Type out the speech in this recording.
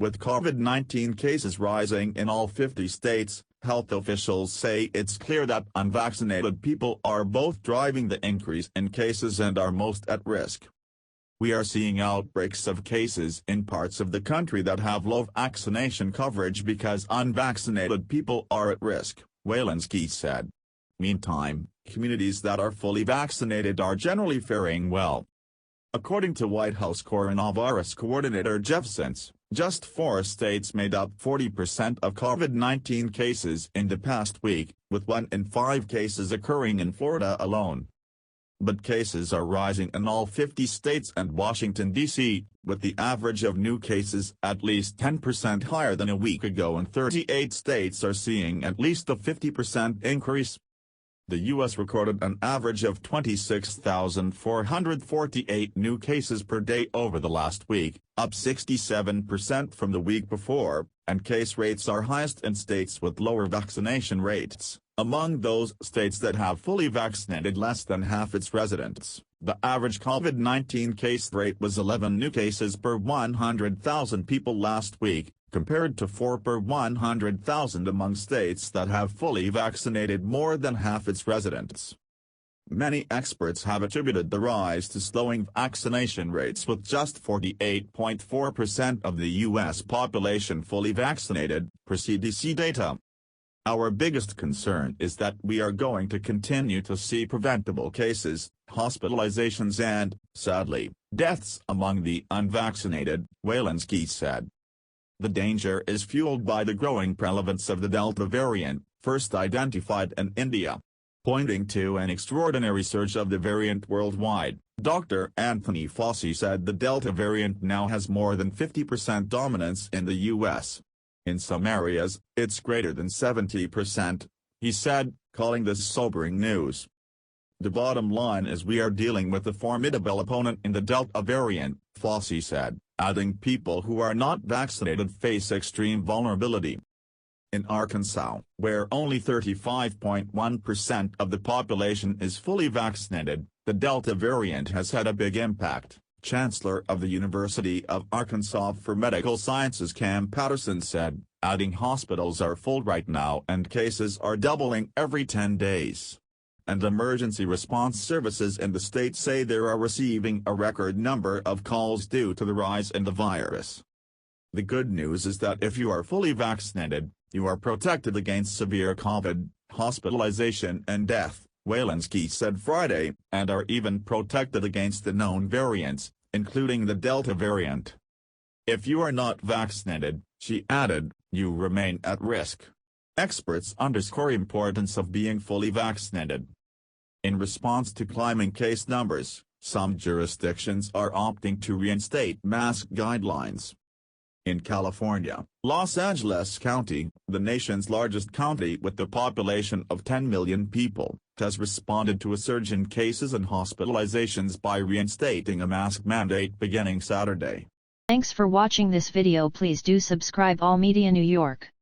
With COVID-19 cases rising in all 50 states, health officials say it's clear that unvaccinated people are both driving the increase in cases and are most at risk. We are seeing outbreaks of cases in parts of the country that have low vaccination coverage because unvaccinated people are at risk, Walensky said. Meantime, communities that are fully vaccinated are generally faring well. According to White House coronavirus coordinator Jeff Zients, just 4 states made up 40% of COVID-19 cases in the past week, with 1 in 5 cases occurring in Florida alone. But cases are rising in all 50 states and Washington, D.C., with the average of new cases at least 10% higher than a week ago, and 38 states are seeing at least a 50% increase. The U.S. recorded an average of 26,448 new cases per day over the last week, up 67% from the week before, and case rates are highest in states with lower vaccination rates. Among those states that have fully vaccinated less than half its residents, the average COVID-19 case rate was 11 new cases per 100,000 people last week, compared to 4 per 100,000 among states that have fully vaccinated more than half its residents. Many experts have attributed the rise to slowing vaccination rates, with just 48.4% of the U.S. population fully vaccinated, per CDC data. Our biggest concern is that we are going to continue to see preventable cases, hospitalizations and, sadly, deaths among the unvaccinated, Walensky said. The danger is fueled by the growing prevalence of the Delta variant, first identified in India. Pointing to an extraordinary surge of the variant worldwide, Dr. Anthony Fauci said the Delta variant now has more than 50% dominance in the U.S. In some areas, it's greater than 70%, he said, calling this sobering news. The bottom line is we are dealing with a formidable opponent in the Delta variant, Fauci said, adding people who are not vaccinated face extreme vulnerability. In Arkansas, where only 35.1% of the population is fully vaccinated, the Delta variant has had a big impact, Chancellor of the University of Arkansas for Medical Sciences Cam Patterson said, adding hospitals are full right now and cases are doubling every 10 days. And emergency response services in the state say they are receiving a record number of calls due to the rise in the virus. The good news is that if you are fully vaccinated, you are protected against severe COVID, hospitalization and death, Walensky said Friday, and are even protected against the known variants, including the Delta variant. If you are not vaccinated, she added, you remain at risk. Experts underscore importance of being fully vaccinated. In response to climbing case numbers, some jurisdictions are opting to reinstate mask guidelines. In California, Los Angeles County, the nation's largest county with a population of 10 million people, has responded to a surge in cases and hospitalizations by reinstating a mask mandate beginning Saturday. Thanks for watching this video. Please do subscribe All Media New York.